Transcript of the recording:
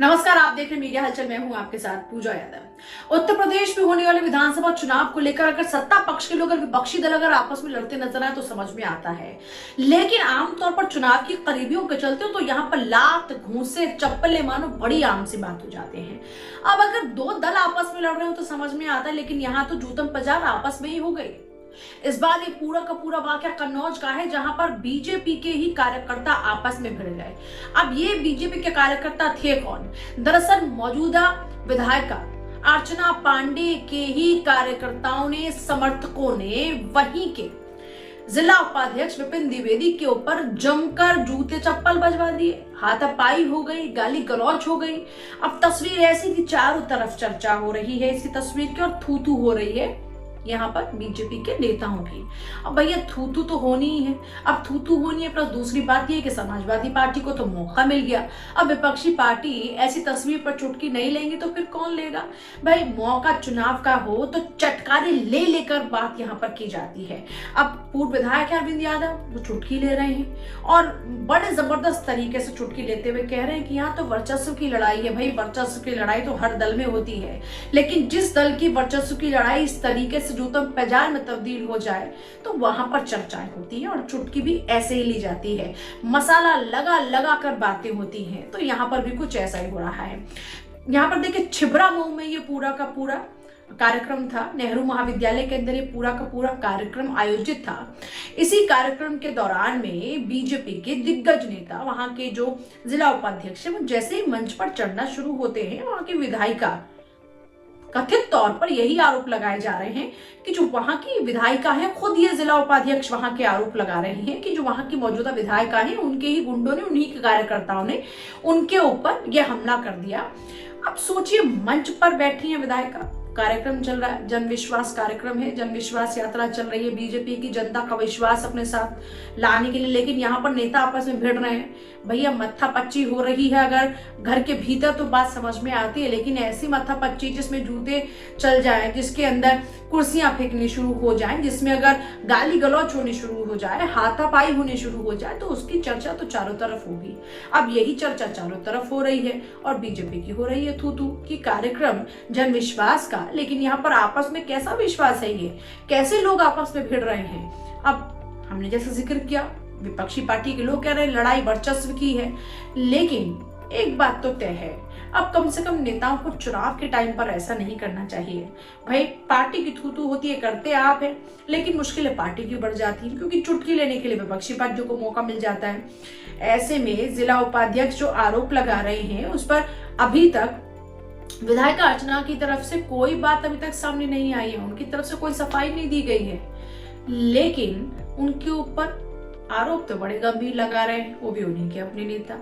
नमस्कार, आप देख रहे मीडिया हलचल। मैं हूं आपके साथ पूजा यादव। उत्तर प्रदेश में होने वाले विधानसभा चुनाव को लेकर अगर सत्ता पक्ष के लोग और विपक्षी दल अगर आपस में लड़ते नजर आए तो समझ में आता है, लेकिन आमतौर पर चुनाव की करीबियों के चलते तो यहाँ पर लात घूंसे चप्पलें मानो बड़ी आम सी बात हो जाते हैं। अब अगर दो दल आपस में लड़ रहे हो तो समझ में आता है, लेकिन यहाँ तो जूतम पजार आपस में ही हो गई। इस बार ये पूरा का पूरा वाकया कन्नौज का है, जहां पर बीजेपी के ही कार्यकर्ता आपस में भिड़ गए। अब ये बीजेपी के कार्यकर्ता थे कौन? दरअसल मौजूदा विधायिका अर्चना पांडे के ही कार्यकर्ताओं ने, समर्थकों ने वहीं के जिला उपाध्यक्ष विपिन द्विवेदी के ऊपर जमकर जूते चप्पल बजवा दिए। हाथापाई हो गई, गाली गलौज हो गई। अब तस्वीर ऐसी कि चारों तरफ चर्चा हो रही है इसकी तस्वीर की और थू थू हो रही है यहाँ पर बीजेपी के नेताओं की। अब भैया थू तो होनी ही है। अब थू होनी है, प्लस दूसरी बात यह कि समाजवादी पार्टी को तो मौका मिल गया। अब विपक्षी पार्टी ऐसी तस्वीर पर चुटकी नहीं लेंगे तो फिर कौन लेगा? भाई मौका चुनाव का हो तो चटकारे ले लेकर बात यहाँ पर की जाती है। अब पूर्व विधायक अरविंद यादव वो चुटकी ले रहे हैं और बड़े जबरदस्त तरीके से चुटकी लेते हुए कह रहे हैं कि यहाँ तो वर्चस्व की लड़ाई है। भाई वर्चस्व की लड़ाई तो हर दल में होती है, लेकिन जिस दल की वर्चस्व की लड़ाई इस तरीके से जूतम पजार में तब्दील हो जाए तो वहां पर चर्चाएं होती है और चुटकी भी ऐसे ही ली जाती है। मसाला लगा लगा कर बातें होती हैं, तो यहाँ पर भी कुछ ऐसा ही हो रहा है। यहाँ पर देखिए छिबरा मऊ में ये पूरा का पूरा कार्यक्रम था। नेहरू महाविद्यालय के अंदर ये पूरा का पूरा कार्यक्रम आयोजित था। इसी कार्यक्रम के दौरान में बीजेपी के दिग्गज नेता, वहां के जो जिला उपाध्यक्ष है, वो जैसे ही मंच पर चढ़ना शुरू होते हैं, वहां की विधायिका कथित तौर पर यही आरोप लगाए जा रहे हैं कि जो वहां की विधायिका है, खुद ये जिला उपाध्यक्ष वहां के आरोप लगा रहे हैं कि जो वहां की मौजूदा विधायिका है, उनके ही गुंडों ने, उन्हीं के कार्यकर्ताओं ने उनके ऊपर यह हमला कर दिया। अब सोचिए, मंच पर बैठी है विधायिका, कार्यक्रम चल रहा है, जन विश्वास कार्यक्रम है, जन विश्वास यात्रा चल रही है, बीजेपी की जनता का विश्वास अपने साथ लाने के लिए, लेकिन यहाँ पर नेता आपस में भिड़ रहे हैं। भैया मत्था पच्ची हो रही है अगर घर के भीतर तो बात समझ में आती है, लेकिन ऐसी मत्था पच्ची जिसमें जूते चल जाए, जिसके अंदर कुर्सियां फेंकनी शुरू हो जाए, जिसमें अगर गाली गलौज होनी शुरू हो जाए, हाथापाई होनी शुरू हो जाए, तो उसकी चर्चा तो चारों तरफ होगी। अब यही चर्चा चारों तरफ हो रही है और बीजेपी की हो रही है थू की कार्यक्रम जन विश्वास का। लेकिन यहाँ पर आपस में कैसा विश्वास है, ये कैसे लोग आपस में भिड़ रहे हैं? अब हमने जैसे जिक्र किया, विपक्षी पार्टी के लोग कह रहे हैं लड़ाई वर्चस्व की है, लेकिन एक बात तो तय है, अब कम से कम नेताओं को चुनाव के टाइम पर ऐसा नहीं करना चाहिए। भाई पार्टी की थू होती है, करते आप हैं, लेकिन मुश्किलें पार्टी की बढ़ जाती है, क्योंकि चुटकी लेने के लिए विपक्षी पार्टियों को मौका मिल जाता है। ऐसे में जिला उपाध्यक्ष जो आरोप लगा रहे हैं, उस पर अभी तक विधायिका अर्चना की तरफ से कोई बात अभी तक सामने नहीं आई है, उनकी तरफ से कोई सफाई नहीं दी गई है, लेकिन उनके ऊपर आरोप तो बड़े गंभीर लगा रहे हैं, वो भी उन्हीं के अपने नेता।